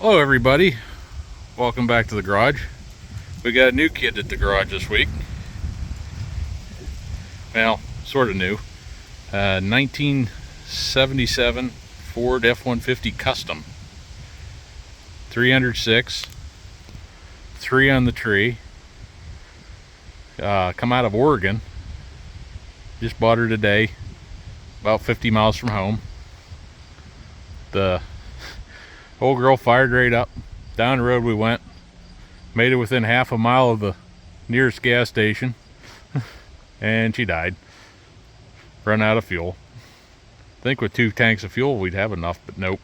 Hello everybody, welcome back to the garage. We got a new kid at the garage this week. Well, sort of new. 1977 Ford F-150 Custom. 306, 3 on the tree. Come out of Oregon. Just bought her today, about 50 miles from home. The old girl fired right up. Down the road we went. Made it within half a mile of the nearest gas station. And she died. Run out of fuel. I think with 2 tanks of fuel we'd have enough, but nope.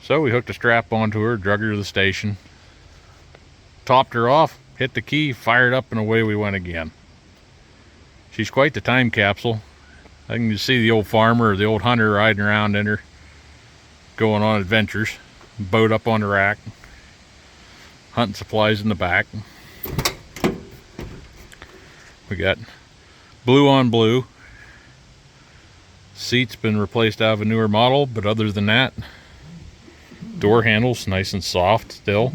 So we hooked a strap onto her, drug her to the station. Topped her off, hit the key, fired up, and away we went again. She's quite the time capsule. I can just see the old farmer or the old hunter riding around in her, going on adventures. Boat up on the rack, hunting supplies in the back. We got blue on blue. Seat's been replaced out of a newer model, but other than that, door handles nice and soft still.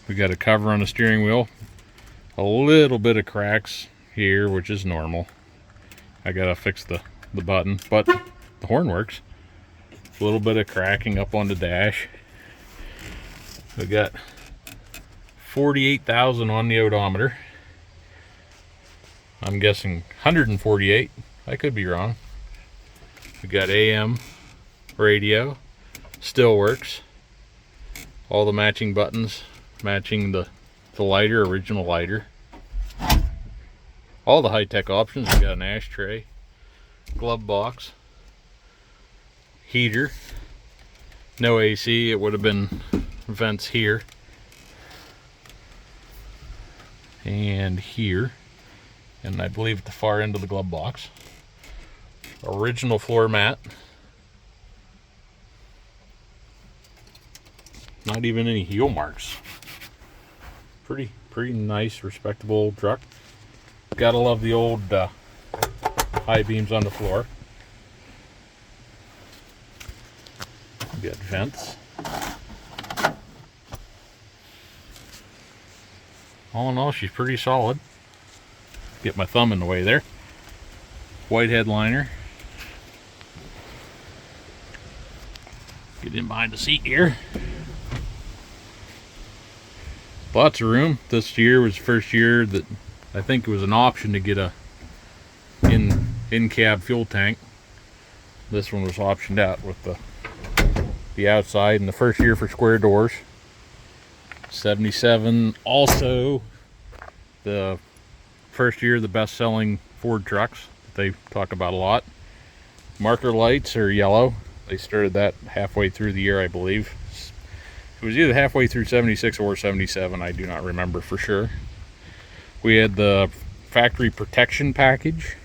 We got a cover on the steering wheel. A little bit of cracks here, which is normal. I gotta fix the button, but the horn works. A little bit of cracking up on the dash. We got 48,000 on the odometer. I'm guessing 148. I could be wrong. We got AM radio. Still works. All the matching buttons, matching the lighter, original lighter. All the high-tech options. We got an ashtray, glove box, heater. No AC. It would have been vents here and here, and I believe at the far end of the glove box. Original floor mat. Not even any heel marks. Pretty nice, respectable old truck. Gotta love the old high beams on the floor. We got vents. All in all, she's pretty solid. Get my thumb in the way there. White headliner. Get in behind the seat here. Lots of room. This year was the first year that I think it was an option to get a in-cab fuel tank. This one was optioned out with the outside, and the first year for square doors. 77 also the first year of the best-selling Ford trucks that they talk about a lot. Marker lights are yellow. They started that halfway through the year, I believe. It was either halfway through 76 or 77. I do not remember for sure. We had the factory protection package.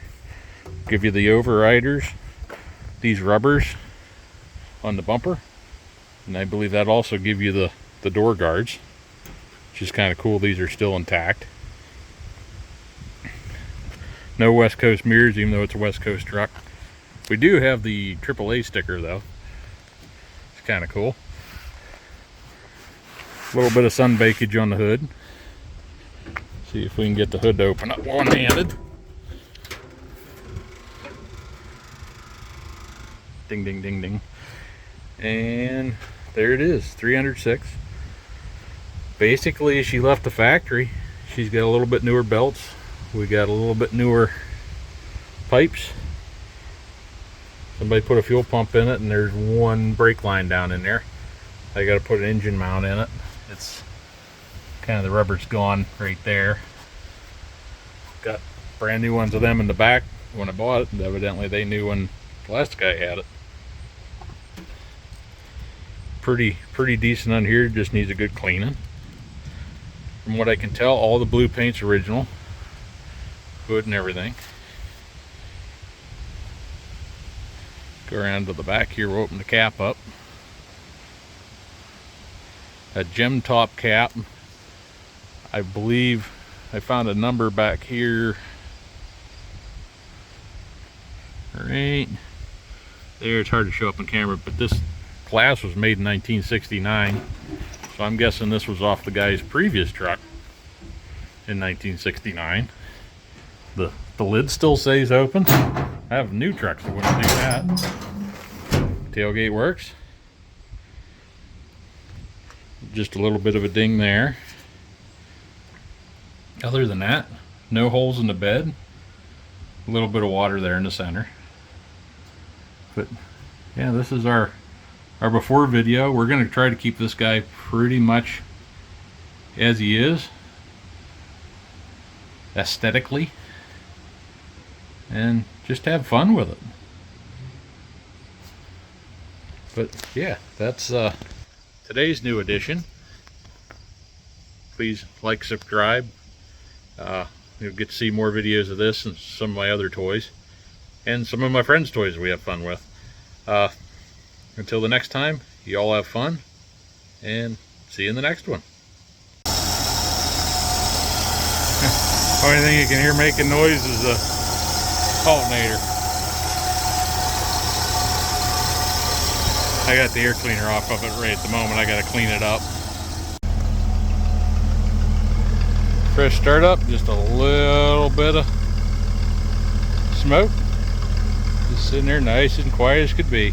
Give you the overriders, these rubbers on the bumper, and I believe that also give you the door guards, which is kind of cool. These are still intact. No West Coast mirrors, even though it's a West Coast truck. We do have the AAA sticker though. It's kind of cool. A little bit of sun bakage on the hood. See if we can get the hood to open up one-handed. Ding, ding, ding, ding. And there it is, 306. Basically, she left the factory. She's got a little bit newer belts. We got a little bit newer pipes. Somebody put a fuel pump in it, and there's one brake line down in there. I got to put an engine mount in it. It's kind of, the rubber's gone right there. Got brand new ones of them in the back when I bought it, and evidently they knew when the last guy had it. Pretty decent on here, just needs a good cleaning. From what I can tell, all the blue paint's original. Hood and everything. Go around to the back here, we'll open the cap up. A gem top cap. I believe I found a number back here. Right There, it's hard to show up on camera, but this glass was made in 1969. So I'm guessing this was off the guy's previous truck in 1969. The lid still stays open. I have new trucks that wouldn't do that. Tailgate works. Just a little bit of a ding there. Other than that, no holes in the bed. A little bit of water there in the center. But yeah, this is our before video. We're going to try to keep this guy pretty much as he is, aesthetically, and just have fun with it. But yeah, that's today's new edition. Please like, subscribe. You'll get to see more videos of this and some of my other toys, and some of my friends' toys we have fun with. Until the next time, you all have fun, and see you in the next one. Only thing you can hear making noise is the alternator. I got the air cleaner off of it right at the moment. I got to clean it up. Fresh startup, just a little bit of smoke. Just sitting there nice and quiet as could be.